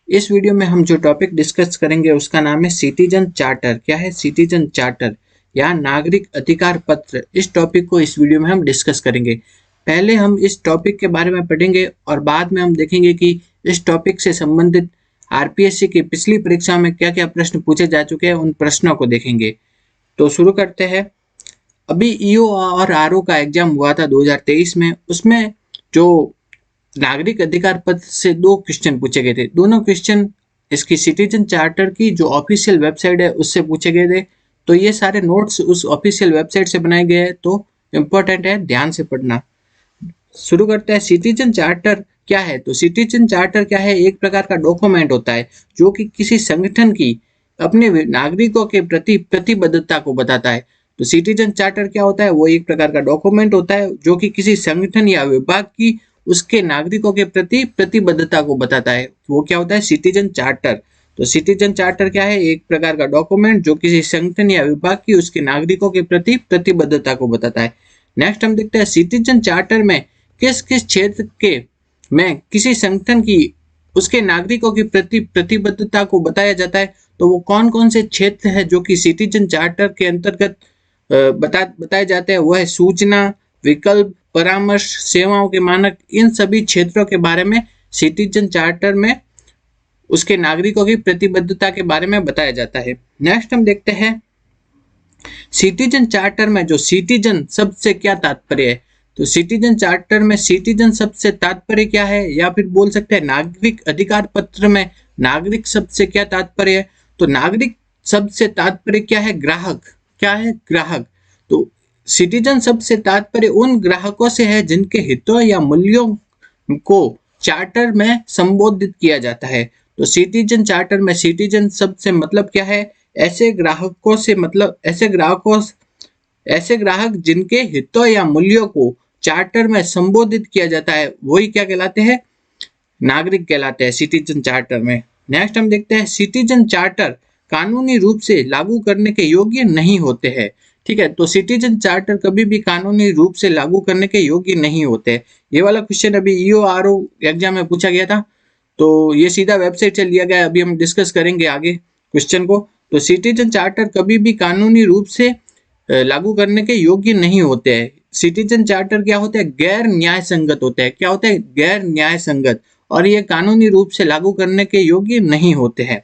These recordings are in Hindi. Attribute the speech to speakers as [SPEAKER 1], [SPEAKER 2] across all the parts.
[SPEAKER 1] इस वीडियो में हम जो टॉपिक डिस्कस करेंगे उसका नाम है सिटीजन चार्टर। क्या है सिटीजन चार्टर या नागरिक अधिकार पत्र? इस टॉपिक को इस वीडियो में हम डिस्कस करेंगे। पहले हम इस टॉपिक के बारे में पढ़ेंगे और बाद में हम देखेंगे कि इस टॉपिक से संबंधित आरपीएससी की पिछली परीक्षा में क्या क्या प्रश्न पूछे जा चुके हैं, उन प्रश्नों को देखेंगे। तो शुरू करते हैं। अभी ईओ और आरओ का एग्जाम हुआ था 2023 में। उसमें जो नागरिक अधिकार पत्र से दो क्वेश्चन पूछे गए थे। दोनों क्वेश्चन इसकी सिटीजन चार्टर की जो ऑफिशियल वेबसाइट है उससे पूछे गए थे। तो ये सारे नोट्स उस ऑफिशियल वेबसाइट से बनाए गए हैं, तो इम्पोर्टेंट है, ध्यान से पढ़ना। शुरू करते हैं। सिटीजन चार्टर क्या है? तो सिटीजन चार्टर क्या है? एक प्रकार का डॉक्यूमेंट होता है जो कि किसी संगठन की अपने नागरिकों के प्रति प्रतिबद्धता को बताता है। तो सिटीजन चार्टर क्या होता है? वो एक प्रकार का डॉक्यूमेंट होता है जो कि किसी संगठन या विभाग की उसके नागरिकों के प्रति प्रतिबद्धता को बताता है। वो क्या होता है? Citizen charter. तो सिटीजन चार्टर क्या है? एक प्रकार का डॉक्यूमेंट जो किसी संगठन या विभाग की उसके नागरिकों के प्रति प्रतिबद्धता को बताता है। नेक्स्ट हम देखते हैं सिटीजन चार्टर में किस किस क्षेत्र के में किसी संगठन की उसके नागरिकों के प्रति प्रतिबद्धता को बताया जाता है। तो वो कौन कौन से क्षेत्र है जो कि सिटीजन चार्टर के अंतर्गत बताए जाते हैं? वो है सूचना, विकल्प, परामर्श, सेवाओं के मानक। इन सभी क्षेत्रों के बारे में सिटीजन चार्टर में उसके नागरिकों की प्रतिबद्धता के बारे में बताया जाता है। नेक्स्ट हम देखते हैं सिटीजन चार्टर में जो सिटीजन शब्द से क्या तात्पर्य है। तो सिटीजन चार्टर में सिटीजन शब्द से तात्पर्य क्या है, या फिर बोल सकते हैं नागरिक अधिकार पत्र में नागरिक शब्द से क्या तात्पर्य है। तो नागरिक शब्द से तात्पर्य क्या है? ग्राहक। क्या है? ग्राहक। तो सिटीजन शब्द से तात्पर्य उन ग्राहकों से है जिनके हितों या मूल्यों को चार्टर में संबोधित किया जाता है। तो सिटीजन चार्टर में सिटीजन शब्द से मतलब क्या है? ऐसे ग्राहकों से, मतलब ऐसे ग्राहक जिनके हितों या मूल्यों को चार्टर में संबोधित किया जाता है, वही क्या कहलाते हैं? नागरिक कहलाते हैं सिटीजन चार्टर में। नेक्स्ट हम देखते हैं सिटीजन चार्टर कानूनी रूप से लागू करने के योग्य नहीं होते हैं। ठीक है, तो सिटीजन चार्टर कभी भी कानूनी रूप से लागू करने के योग्य नहीं होते। ये वाला क्वेश्चन अभी ईओ आरओ एग्जाम में पूछा गया था, तो ये सीधा वेबसाइट से लिया गया। अभी हम डिस्कस करेंगे आगे क्वेश्चन को। तो सिटीजन चार्टर कभी भी कानूनी रूप से लागू करने के योग्य नहीं होते हैं। सिटीजन चार्टर क्या होते हैं? गैर न्याय संगत होते हैं। क्या होते हैं? गैर न्याय संगत, और ये कानूनी रूप से लागू करने के योग्य नहीं होते हैं।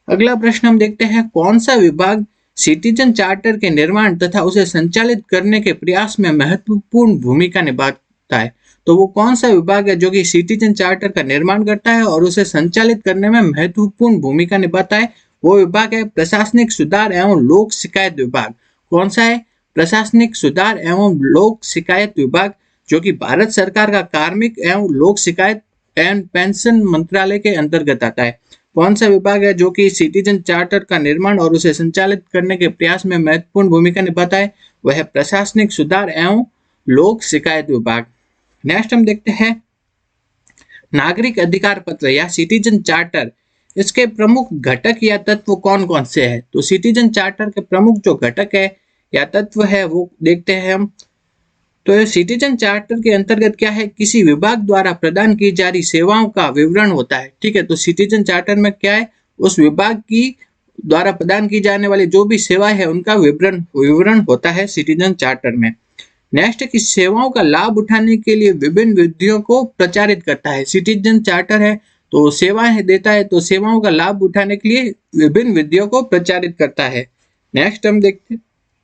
[SPEAKER 1] अगला प्रश्न हम देखते हैं, कौन सा विभाग सिटीजन चार्टर के निर्माण तथा उसे संचालित करने के प्रयास में महत्वपूर्ण भूमिका निभाता है? तो वो कौन सा विभाग है जो कि सिटीजन चार्टर का निर्माण करता है और उसे संचालित करने में महत्वपूर्ण भूमिका निभाता है? वो विभाग है प्रशासनिक सुधार एवं लोक शिकायत विभाग। कौन सा है? प्रशासनिक सुधार एवं लोक शिकायत विभाग, जो कि भारत सरकार का कार्मिक एवं लोक शिकायत एवं पेंशन मंत्रालय के अंतर्गत आता है। कौन सा विभाग है जो कि सिटीजन चार्टर का निर्माण और उसे संचालित करने के प्रयास में महत्वपूर्ण भूमिका निभाता है? वह है प्रशासनिक सुधार एवं लोक शिकायत विभाग। नेक्स्ट हम देखते हैं नागरिक अधिकार पत्र या सिटीजन चार्टर, इसके प्रमुख घटक या तत्व कौन कौन से हैं? तो सिटीजन चार्टर के प्रमुख जो घटक है या तत्व है वो देखते हैं हम। तो सिटीजन चार्टर के अंतर्गत क्या है? किसी विभाग द्वारा प्रदान की जा रही सेवाओं का विवरण होता है। ठीक है, तो सिटीजन चार्टर में क्या है? उस विभाग की द्वारा प्रदान की जाने वाली जो भी सेवाएं है उनका विवरण होता है सिटीजन चार्टर में। नेक्स्ट की सेवाओं का लाभ उठाने के लिए विभिन्न विधियों को प्रचारित करता है। सिटीजन चार्टर है तो सेवाएं देता है, तो सेवाओं का लाभ उठाने के लिए विभिन्न विधियों को प्रचारित करता है। नेक्स्ट हम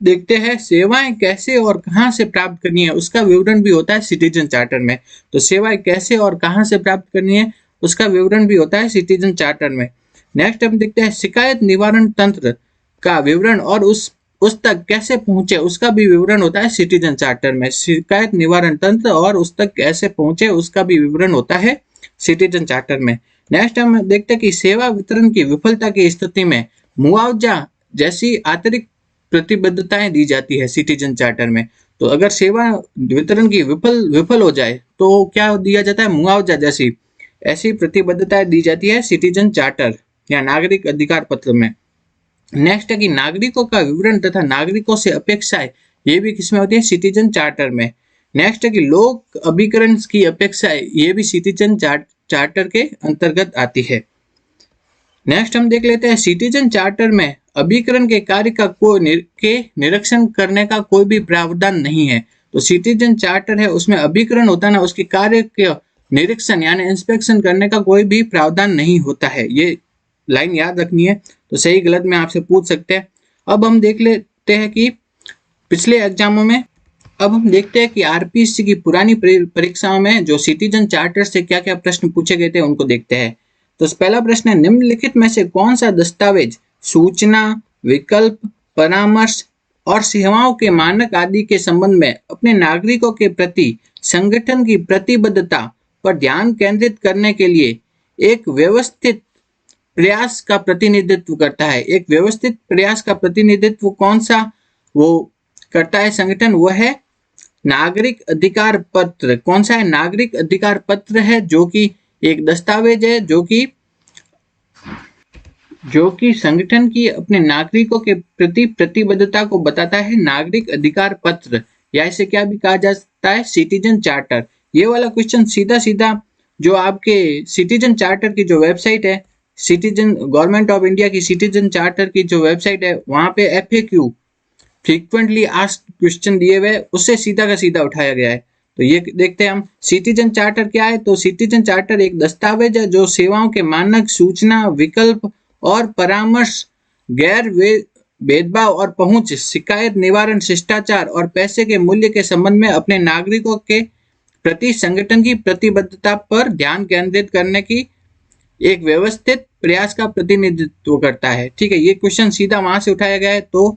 [SPEAKER 1] देखते हैं सेवाएं कैसे और कहां से प्राप्त करनी है, उसका विवरण भी होता है सिटीजन चार्टर में। तो सेवाएं कैसे और कहां से प्राप्त करनी है उसका विवरण भी होता है सिटीजन चार्टर में। नेक्स्ट हम देखते हैं शिकायत निवारण तंत्र का विवरण और उस तक कैसे पहुंचे उसका भी विवरण होता है सिटीजन चार्टर में। शिकायत निवारण तंत्र और उस तक कैसे पहुंचे उसका भी विवरण होता है सिटीजन चार्टर में। नेक्स्ट हम देखते हैं कि सेवा वितरण की विफलता की स्थिति में मुआवजा जैसी अतिरिक्त प्रतिबद्धताएं दी जाती है सिटीजन चार्टर में। तो अगर सेवा वितरण की विफल हो जाए तो क्या दिया जाता है? मुआवजा जैसी ऐसी प्रतिबद्धताएं दी जाती है सिटीजन चार्टर या नागरिक अधिकार पत्र में। नेक्स्ट है कि नागरिकों का विवरण तथा नागरिकों से अपेक्षाएं, ये भी किसमें होती है? सिटीजन चार्टर में। नेक्स्ट है कि लोक अभिकरण की अपेक्षाएं, ये भी सिटीजन चार्टर के अंतर्गत आती है। नेक्स्ट हम देख लेते हैं सिटीजन चार्टर में अभिकरण के कार्य का के निरीक्षण करने का कोई भी प्रावधान नहीं है। तो सिटीजन चार्टर है उसमें अभिकरण होता है ना, उसके कार्य के निरीक्षण यानी इंस्पेक्शन करने का कोई भी प्रावधान नहीं होता है। ये लाइन याद रखनी है, तो सही गलत में आपसे पूछ सकते हैं। अब हम देख लेते हैं कि पिछले एग्जामों में, अब हम देखते हैं कि आरपीएससी की पुरानी परीक्षाओं में जो सिटीजन चार्टर से क्या क्या प्रश्न पूछे गए थे उनको देखते हैं। तो पहला प्रश्न है, निम्नलिखित में से कौन सा दस्तावेज सूचना, विकल्प, परामर्श और सेवाओं के मानक आदि के संबंध में अपने नागरिकों के प्रति संगठन की प्रतिबद्धता पर ध्यान केंद्रित करने के लिए एक व्यवस्थित प्रयास का प्रतिनिधित्व करता है। एक व्यवस्थित प्रयास का प्रतिनिधित्व कौन सा वो करता है संगठन, वह है नागरिक अधिकार पत्र। कौन सा है? नागरिक अधिकार पत्र है, जो कि एक दस्तावेज है जो कि संगठन की अपने नागरिकों के प्रति प्रतिबद्धता को बताता है। नागरिक अधिकार पत्र, या इसे क्या भी कहा जाता है, सिटीजन चार्टर। ये वाला क्वेश्चन सीधा सीधा जो आपके सिटीजन चार्टर की जो वेबसाइट है, सिटीजन गवर्नमेंट ऑफ इंडिया की सिटीजन चार्टर की जो वेबसाइट है, वहां पे FAQ फ्रीक्वेंटली आस्क्ड क्वेश्चन दिए हुए, उससे सीधा का सीधा उठाया गया है। तो ये देखते हैं हम, सिटीजन चार्टर क्या है। तो सिटीजन चार्टर एक दस्तावेज है जो सेवाओं के मानक, सूचना, विकल्प और परामर्श, गैर भेदभाव और पहुंच, शिकायत निवारण, शिष्टाचार और पैसे के मूल्य के संबंध में अपने नागरिकों के प्रति संगठन की प्रतिबद्धता पर ध्यान केंद्रित करने की एक व्यवस्थित प्रयास का प्रतिनिधित्व करता है। ठीक है, ये क्वेश्चन सीधा वहां से उठाया गया है। तो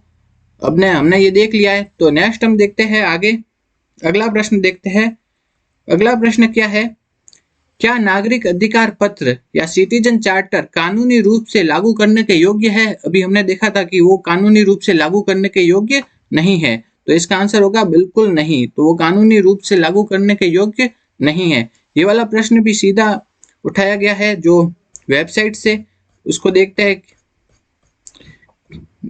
[SPEAKER 1] हमने ये देख लिया है। तो नेक्स्ट हम देखते हैं आगे, अगला प्रश्न देखते हैं। अगला प्रश्न क्या है, क्या नागरिक अधिकार पत्र या सिटीजन चार्टर कानूनी रूप से लागू करने के योग्य है? अभी हमने देखा था कि वो कानूनी रूप से लागू करने के योग्य नहीं है, तो इसका आंसर होगा बिल्कुल नहीं। तो वो कानूनी रूप से लागू करने के योग्य नहीं है। ये वाला प्रश्न भी सीधा उठाया गया है जो वेबसाइट से, उसको देखते हैं।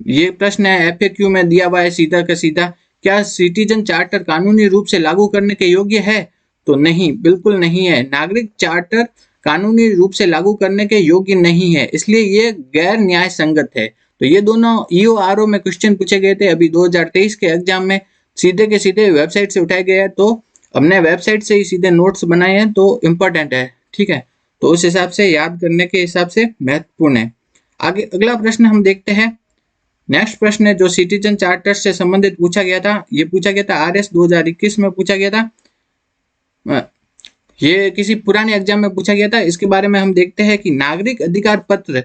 [SPEAKER 1] ये प्रश्न है FAQ में दिया हुआ है सीधा का सीधा, क्या सिटीजन चार्टर कानूनी रूप से लागू करने के योग्य है? तो नहीं, बिल्कुल नहीं है। नागरिक चार्टर कानूनी रूप से लागू करने के योग्य नहीं है, इसलिए ये गैर न्याय संगत है। तो ये दोनों EORO में क्वेश्चन पूछे गए थे अभी 2023 के एग्जाम में, सीधे के सीधे वेबसाइट से उठाए गए हैं। तो हमने वेबसाइट से ही सीधे नोट्स बनाए हैं, तो इम्पोर्टेंट है। ठीक है, तो उस हिसाब से याद करने के हिसाब से महत्वपूर्ण है। आगे अगला प्रश्न हम देखते हैं। नेक्स्ट प्रश्न है जो सिटीजन चार्टर से संबंधित पूछा गया था, ये पूछा गया था RS 2021 में पूछा गया था, ये किसी पुराने एग्जाम में पूछा गया था। इसके बारे में हम देखते हैं कि नागरिक अधिकार पत्र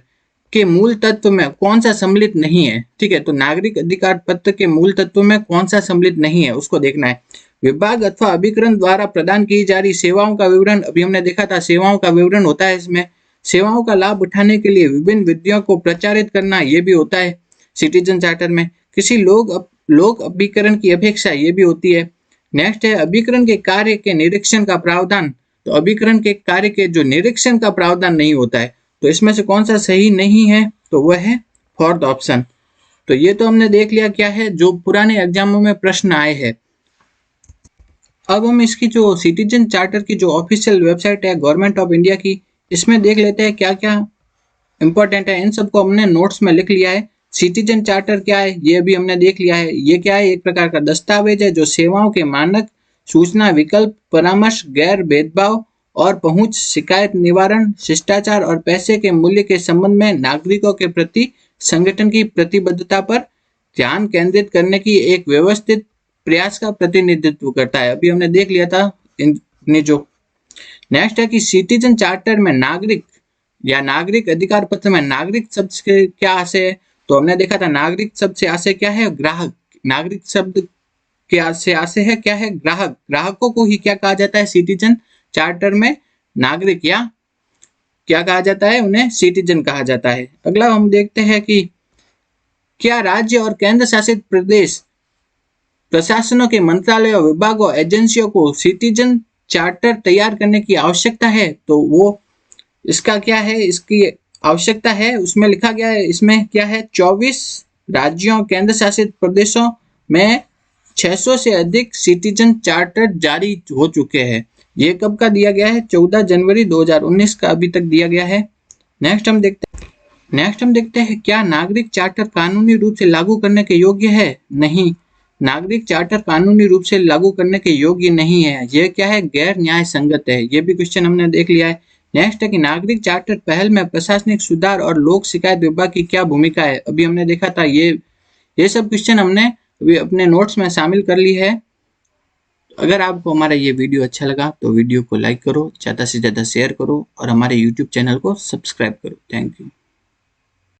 [SPEAKER 1] के मूल तत्व में कौन सा सम्मिलित नहीं है। ठीक है, तो नागरिक अधिकार पत्र के मूल तत्व में कौन सा सम्मिलित नहीं है उसको देखना है। विभाग अथवा अभिकरण द्वारा प्रदान की जा रही सेवाओं का विवरण, अभी हमने देखा था सेवाओं का विवरण होता है इसमें। सेवाओं का लाभ उठाने के लिए विभिन्न विधियों को प्रचारित करना, ये भी होता है सिटीजन चार्टर में। किसी लोक अभिकरण की अपेक्षा ये भी होती है। नेक्स्ट है अभिकरण के कार्य के निरीक्षण का प्रावधान। तो अभिकरण के कार्य के जो निरीक्षण का प्रावधान नहीं होता है, तो इसमें से कौन सा सही नहीं है? तो वह है फोर्थ ऑप्शन। तो ये तो हमने देख लिया क्या है जो पुराने एग्जामों में प्रश्न आए हैं। अब हम इसकी जो सिटीजन चार्टर की जो ऑफिशियल वेबसाइट है गवर्नमेंट ऑफ इंडिया की, इसमें देख लेते हैं क्या क्या इंपॉर्टेंट है। इन सबको हमने नोट्स में लिख लिया है। सिटीजन चार्टर क्या है ये भी हमने देख लिया है। ये क्या है? एक प्रकार का दस्तावेज है जो सेवाओं के मानक, सूचना, विकल्प, परामर्श, गैर भेदभाव और पहुंच, शिकायत निवारण, शिष्टाचार और पैसे के मूल्य के संबंध में नागरिकों के प्रति संगठन की प्रतिबद्धता पर ध्यान केंद्रित करने की एक व्यवस्थित प्रयास का प्रतिनिधित्व करता है। अभी हमने देख लिया था इनने जो। नेक्स्ट है कि सिटीजन चार्टर में नागरिक या नागरिक अधिकार पत्र में नागरिक शब्द के क्या आशय है? तो हमने देखा था नागरिक शब्द से आशय क्या है? ग्राहक। नागरिक शब्द के से आशय है क्या है? ग्राहक। ग्राहकों को ही क्या कहा जाता है सिटीजन चार्टर में? नागरिक, या क्या कहा जाता है? उन्हें सिटीजन कहा जाता है। अगला हम देखते हैं कि क्या राज्य और केंद्र शासित प्रदेश प्रशासनों के मंत्रालयों, विभागों, एजेंसियों को सिटीजन चार्टर तैयार करने की आवश्यकता है? तो वो इसका क्या है? इसकी आवश्यकता है, उसमें लिखा गया है। इसमें क्या है? 24 राज्यों, केंद्र शासित प्रदेशों में 600 से अधिक सिटीजन चार्टर जारी हो चुके हैं। ये कब का दिया गया है? 14 जनवरी 2019 का अभी तक दिया गया है। नेक्स्ट हम देखते हैं। नेक्स्ट हम देखते हैं, क्या नागरिक चार्टर कानूनी रूप से लागू करने के योग्य है? नहीं, नागरिक चार्टर कानूनी रूप से लागू करने के योग्य नहीं है। यह क्या है? गैर न्याय संगत है। यह भी क्वेश्चन हमने देख लिया है। नेक्स्ट है कि नागरिक चार्टर पहल में प्रशासनिक सुधार और लोक शिकायत विभाग की क्या भूमिका है? अभी हमने देखा था, ये सब क्वेश्चन हमने अभी अपने नोट्स में शामिल कर ली है। अगर आपको हमारा ये वीडियो अच्छा लगा तो वीडियो को लाइक करो, ज़्यादा से ज़्यादा शेयर करो और हमारे यूट्यूब चैनल को सब्सक्राइब करो। Thank you.